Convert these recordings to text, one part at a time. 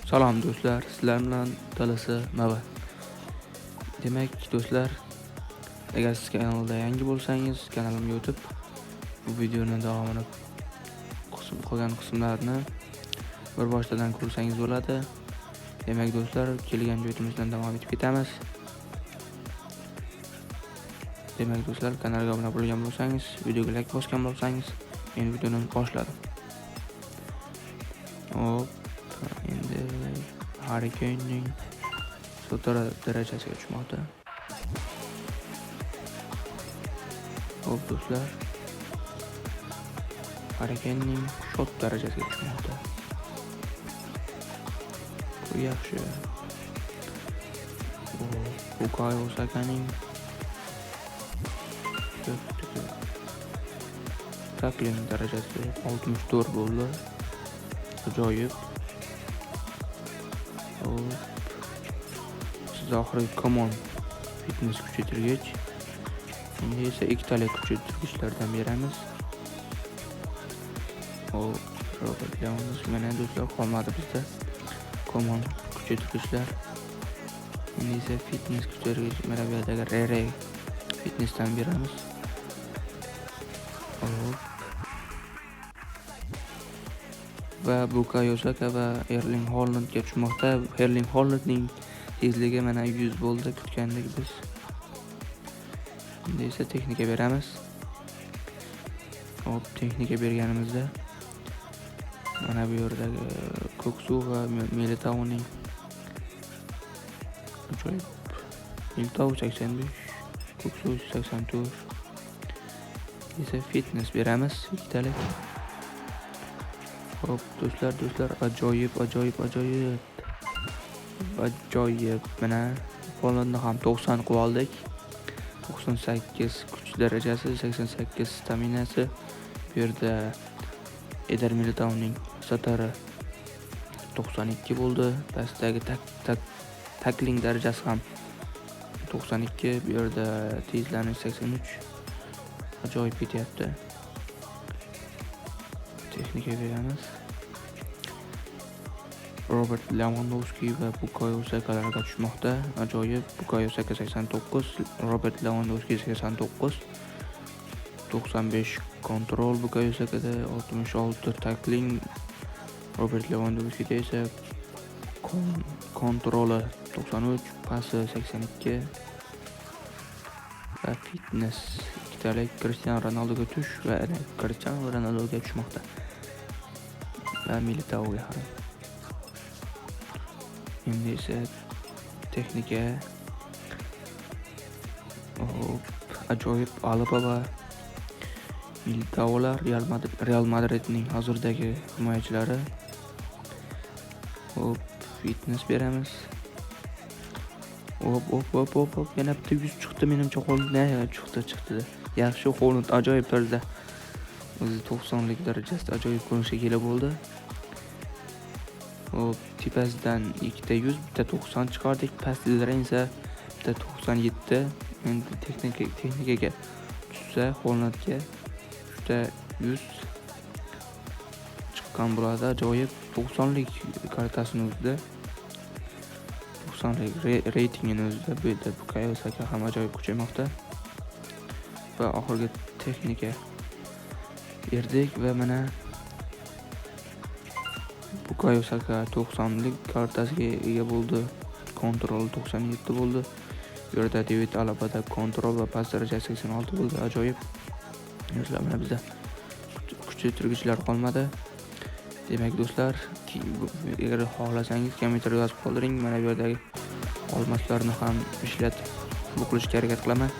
Salom do'stlar, sizlar bilan Dalasi Mava. Demak, do'stlar, agar siz kanalda yangi bo'lsangiz, kanalimga o'tib, bu videoni davomini qolgan qismlarini bir boshdan ko'rsangiz bo'ladi. Demak, do'stlar, kelgan joyimizdan davom etib ketamiz. Demak, do'stlar, kanalga obuna bo'lgan bo'lsangiz, videoga like bosgan bo'lsangiz, men videoni boshladim. Hop, endi Hurricane'ning darajasiga tushmoqda. Hop do'stlar, Hurricane'ning shot darajasiga tushmoqda. Bu yaxshi. Bukayo Sakaning tackling darajasi 64 bo'ldi. Ajoyib. Zohiriy Common fitness kuchaytirgich. Endi esa ikkitalik kuchaytirgichlardan beramiz. Robert Lewandowski mana do'stlar qolmadi bizda. Common kuchaytirgichlar. Endi esa fitness kuchaytirgich mana bu yerdagi Rere fitnessdan beramiz. Va Bukayo Saka va Erling Haalandga tushmoqda. Erling Haalandning tezligi mana 100 bo'ldi kutgandek biz. Endi esa texnika beramiz. Texnika berganimizda mana bu yerdagi Koksu va Militao'ning ajoyib. Militao 85, Koksu 84. Esa fitness beramiz ikkitalik. Hop do'stlar, ajoyib. Mana Haalandni ham 90 qilib oldik. 98 kuch darajasi, 88 staminasi. Bu yerda Eder Militao'ning satari 92 bo'ldi. Pastdagi tackling darajasi ham 92. Bu yerda tezlanish 83. Ajoyib ketyapti. Texnika beramiz. Robert Lewandowski va Bukayo Sakalarga tushmoqda. Ajoyib. Bukayo Saka 89, Robert Lewandowski 89. 95 kontrol Bukayo Sakada, 66 tackling. Robert Lewandowskida esa kontroli 93, pasi 82 va fitness ikkitalik Cristiano Ronaldoga tush va Cristiano Ronaldoga tushmoqda. Va Militao'ga ham. Endi esa texnika. Ajoyib Alaba va Militao'lar Real Madridning hozirdagi himoyachilari. Fitness beramiz. Yana bitta 100 chiqdi menimcha qo'ldan chiqdi. Yaxshi Haaland ajoyib tarzda o'zi 90lik darajasida ajoyib ko'rinishga kelib bo'ldi. Tepasidan ikkita 100, bitta 90 chiqardik. Pastidan esa bitta 97. Endi texnikaga tushsa Haalandga bitta 100 chiqqan bo'ladi. Ajoyib 90lik kartasini o'zida. 90lik reytingini o'zida. Bu yerda Bukayo Saka ham ajoyib kuchaymoqda. Va oxirgi texnika berdik va mana Bukayo Saka 90lik kartasiga ega bo'ldi. Kontrol 97 bo'ldi. Bu yerda David Alabada kontrol va pas darajasi 86 bo'ldi. Ajoyib. Yo'qlar mana bizda kuchaytirgichlar qolmadi. Demak do'stlar, agar xohlasangiz kommentariyga yozib qoldiring. Mana bu yerdagi olmoslarni ham ishlatib buklashga harakat qilaman.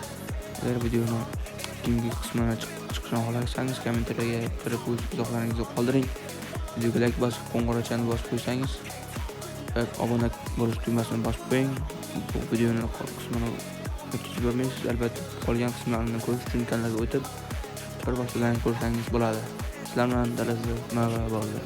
Agar videoni keyingi qismini chiqishini xohlasangiz kommentariyaga kirib o'z izohlaringizni qoldiring. Videoga like bosib, qo'ng'iroqchani bosib qo'ysangiz va obuna bo'lish tugmasini bosib qo'ying. Bu videoni qismini o'tkazib bermaysiz. Albatta, qolgan qismlarini ko'rish uchun kanalga o'tib bir boshdan ko'rsangiz bo'ladi. Sizlar bilan Dalasi Mava bo'ldi.